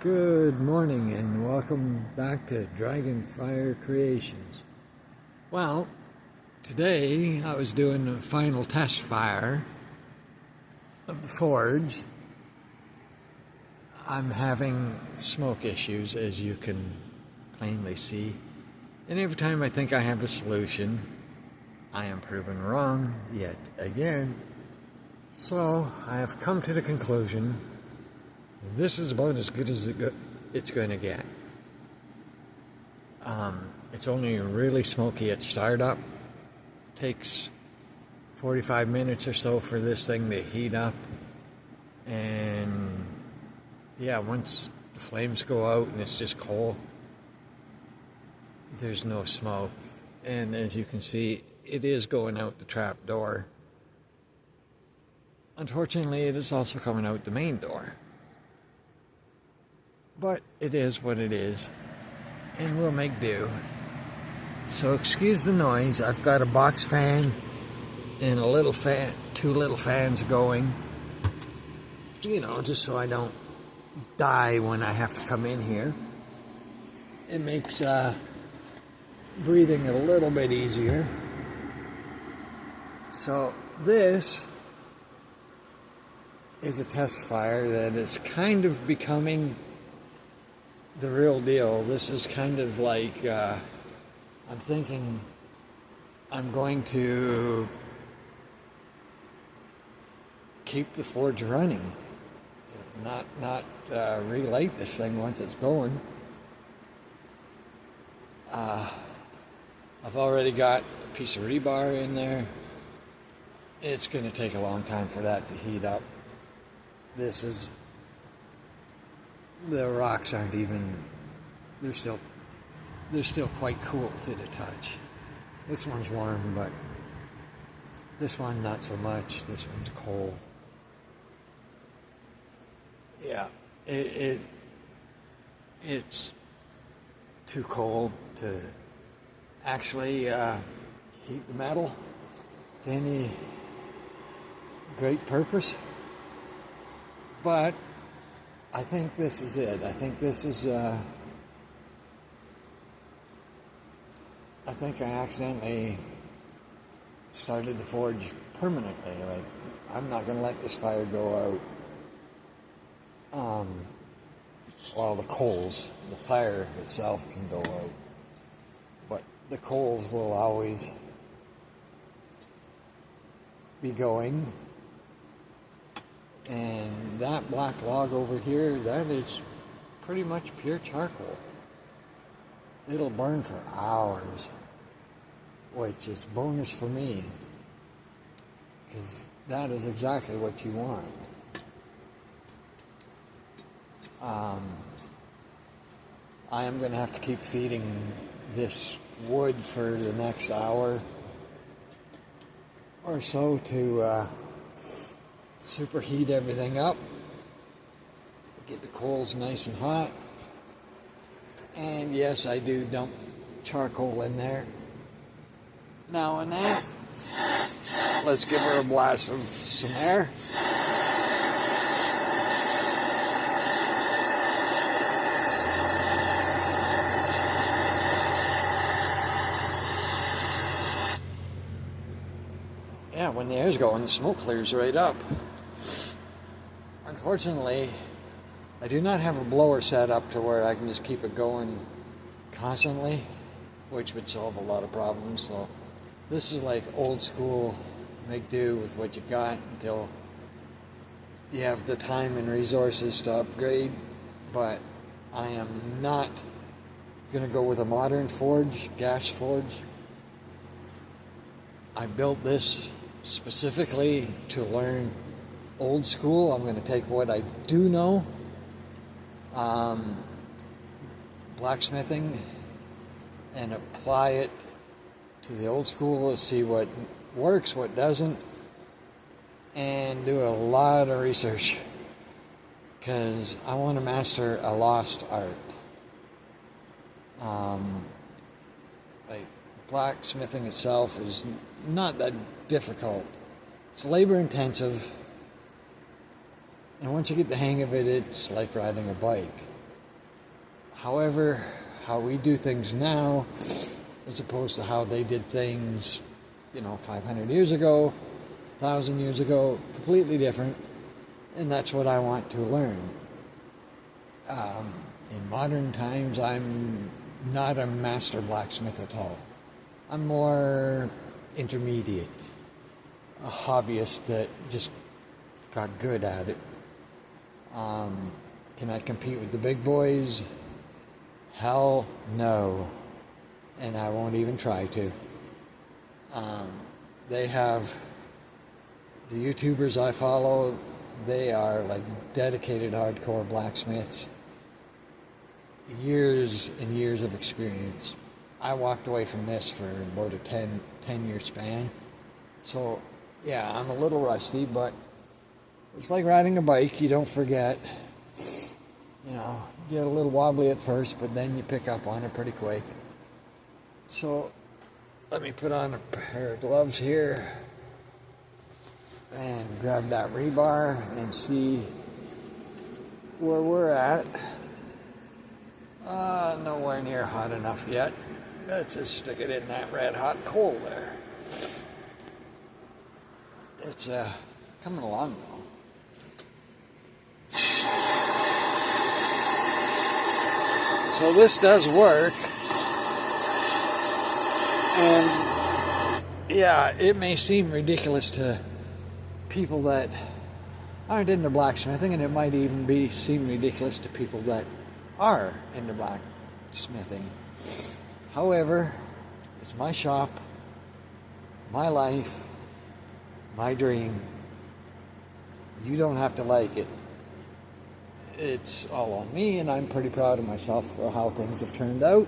Good morning and welcome back to Dragonfire Creations. Well, today I was doing a final test fire of the forge. I'm having smoke issues, as you can plainly see, and every time I think I have a solution, I am proven wrong yet again. So I have come to the conclusion this is about as good as it's going to get. It's only really smoky at startup. It takes 45 minutes or so for this thing to heat up. And yeah, once the flames go out and it's just coal, there's no smoke. And as you can see, it is going out the trap door. Unfortunately, it is also coming out the main door. But it is what it is, and we'll make do. So excuse the noise. I've got a box fan and a little fan, two little fans going, just so I don't die when I have to come in here. It makes breathing a little bit easier. So this is a test fire that is kind of becoming the real deal. This is kind of like, I'm thinking I'm going to keep the forge running, not relight this thing once it's going. I've already got a piece of rebar in there. It's going to take a long time for that to heat up. The rocks aren't even, they're still quite cool to the touch. This one's warm, but this one not so much. This one's cold. Yeah, it's too cold to actually heat the metal to any great purpose. But I think this is it. I think this is, I think I accidentally started the forge permanently. Like, I'm not going to let this fire go out. Well, the coals, the fire itself can go out. But the coals will always be going. And that black log over here, that is pretty much pure charcoal. It'll burn for hours, which is bonus for me, because that is exactly what you want. I am going to have to keep feeding this wood for the next hour or so to superheat everything up, get the coals nice and hot. And yes, I do dump charcoal in there now and then. Let's give her a blast of some air. Yeah, when the air's going, the smoke clears right up. Unfortunately, I do not have a blower set up to where I can just keep it going constantly, which would solve a lot of problems. So this is like old school, make do with what you got until you have the time and resources to upgrade. But I am not going to go with a modern forge, gas forge. I built this specifically to learn old school. I'm going to take what I do know, blacksmithing, and apply it to the old school to see what works, what doesn't, and do a lot of research, because I want to master a lost art. Like, blacksmithing itself is not that difficult. It's labor intensive, and once you get the hang of it, it's like riding a bike. However, how we do things now, as opposed to how they did things, 500 years ago, 1,000 years ago, completely different. And that's what I want to learn. In modern times, I'm not a master blacksmith at all. I'm more intermediate, a hobbyist that just got good at it. Can I compete with the big boys? Hell no. And I won't even try to. They have the YouTubers I follow, they are like dedicated hardcore blacksmiths. Years and years of experience. I walked away from this for about a 10-year span. So, yeah, I'm a little rusty, but it's like riding a bike. You don't forget. You get a little wobbly at first, but then you pick up on it pretty quick. So, let me put on a pair of gloves here and grab that rebar and see where we're at. Nowhere near hot enough yet. Let's just stick it in that red hot coal there. It's coming along though. So this does work. And yeah, it may seem ridiculous to people that aren't into blacksmithing, and it might even seem ridiculous to people that are into blacksmithing. However, it's my shop, my life, my dream. You don't have to like it. It's all on me, and I'm pretty proud of myself for how things have turned out.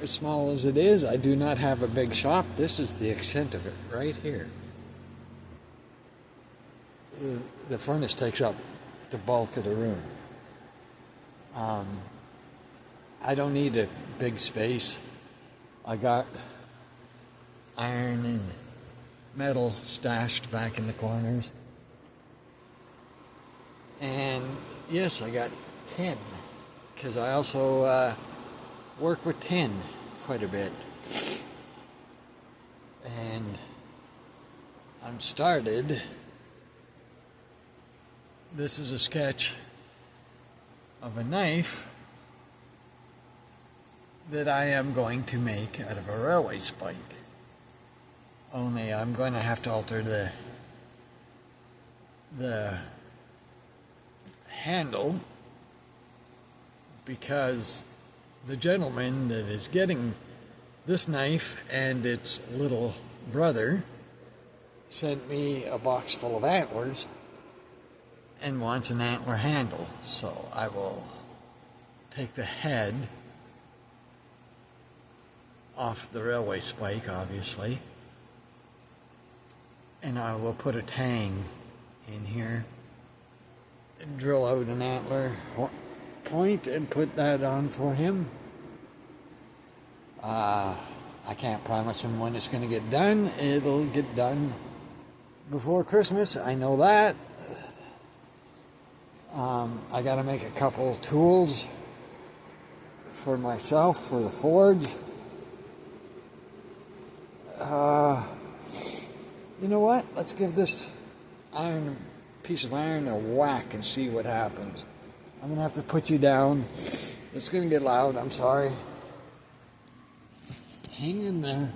As small as it is, I do not have a big shop. This is the extent of it right here. The furnace takes up the bulk of the room. I don't need a big space. I got iron and metal stashed back in the corners. And yes, I got tin, because I also work with tin quite a bit. And I'm started. This is a sketch of a knife that I am going to make out of a railway spike. Only I'm going to have to alter the handle, because the gentleman that is getting this knife and its little brother sent me a box full of antlers and wants an antler handle. So I will take the head off the railway spike, obviously, and I will put a tang in here and drill out an antler point and put that on for him. I can't promise him when it's going to get done. It'll get done before Christmas, I know that. I got to make a couple tools for myself for the forge. You know what? Let's give this piece of iron a whack and see what happens. I'm going to have to put you down. It's going to get loud, I'm sorry. Hang in there.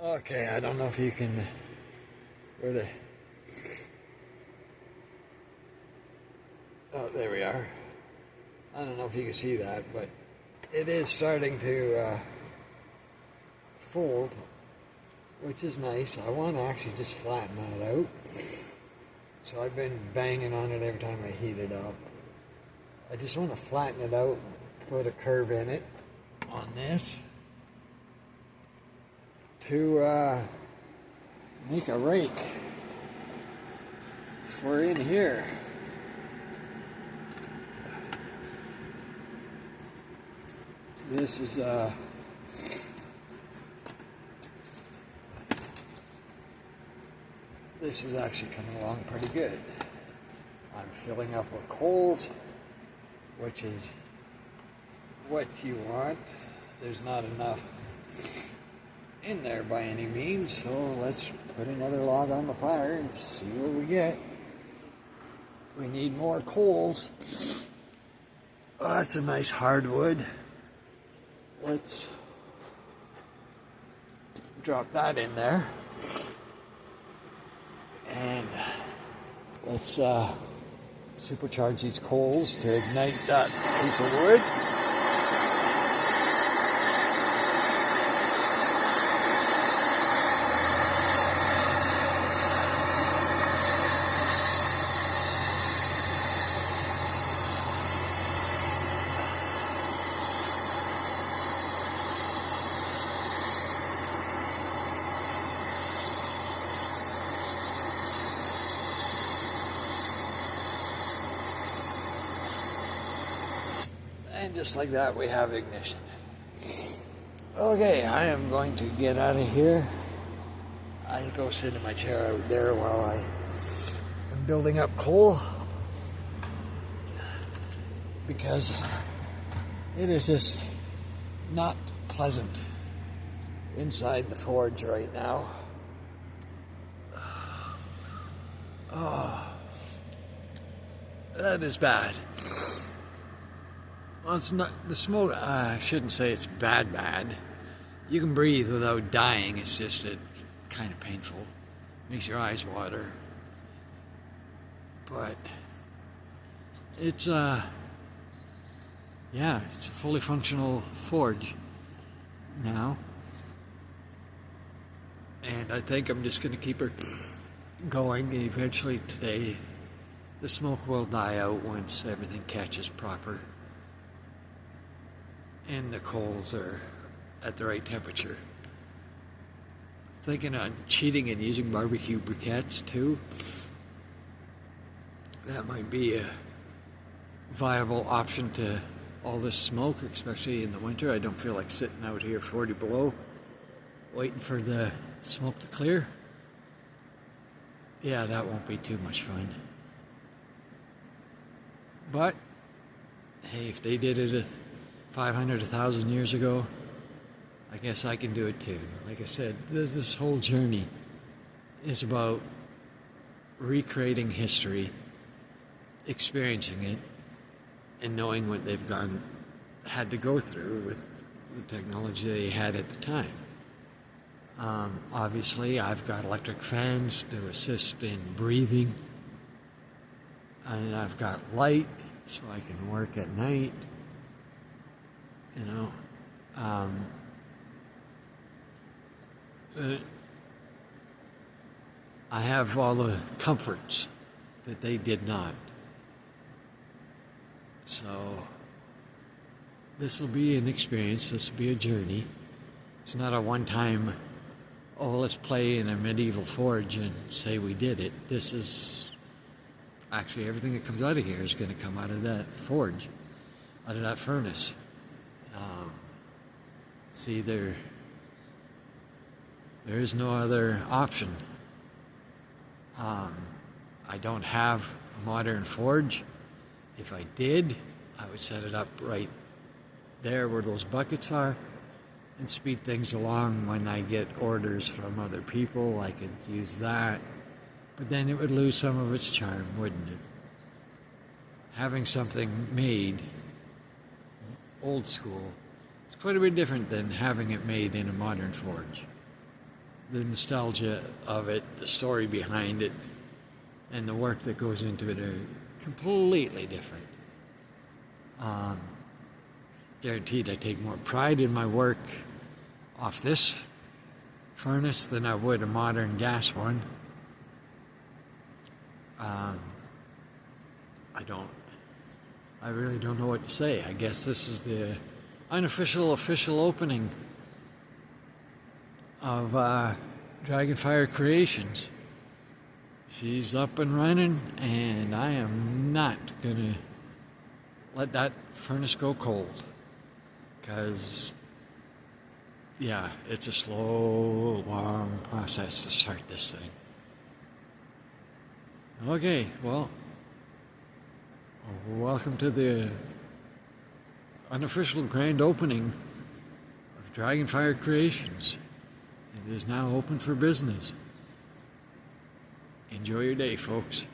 Okay, I don't know if you can really... Oh, there we are. I don't know if you can see that, but it is starting to fold, which is nice. I want to actually just flatten that out. So I've been banging on it every time I heat it up. I just want to flatten it out, put a curve in it on this to make a rake for in here. This is actually coming along pretty good. I'm filling up with coals, which is what you want. There's not enough in there by any means, so let's put another log on the fire and see what we get. We need more coals. Oh, that's a nice hardwood. Let's drop that in there. And let's supercharge these coals to ignite that piece of wood. And just like that, we have ignition. Okay, I am going to get out of here. I go sit in my chair out there while I am building up coal, because it is just not pleasant inside the forge right now. Oh, that is bad. Well, it's not the smoke. I shouldn't say it's bad. You can breathe without dying. It's just kind of painful. Makes your eyes water. But it's yeah, it's a fully functional forge now, and I think I'm just going to keep her going. Eventually today, the smoke will die out once everything catches proper and the coals are at the right temperature. Thinking on cheating and using barbecue briquettes too. That might be a viable option to all this smoke, especially in the winter. I don't feel like sitting out here 40 below waiting for the smoke to clear. Yeah, that won't be too much fun. But hey, if they did it 500, 1,000 years ago, I guess I can do it too. Like I said, this whole journey is about recreating history, experiencing it, and knowing what they've had to go through with the technology they had at the time. Obviously, I've got electric fans to assist in breathing, and I've got light so I can work at night. You know, I have all the comforts that they did not. So this will be an experience. This will be a journey. It's not a one-time, oh, let's play in a medieval forge and say we did it. This is actually everything that comes out of here is going to come out of that forge, out of that furnace. See, there is no other option. I don't have a modern forge. If I did, I would set it up right there where those buckets are and speed things along. When I get orders from other people, I could use that. But then it would lose some of its charm, wouldn't it? Having something made old school, it's quite a bit different than having it made in a modern forge. The nostalgia of it, the story behind it, and the work that goes into it are completely different. Guaranteed I take more pride in my work off this furnace than I would a modern gas one. I really don't know what to say. I guess this is the unofficial official opening of Dragonfire Creations. She's up and running, and I am not gonna let that furnace go cold, because, yeah, it's a slow, long process to start this thing. Okay, well, welcome to the unofficial grand opening of Dragonfire Creations. It is now open for business. Enjoy your day, folks.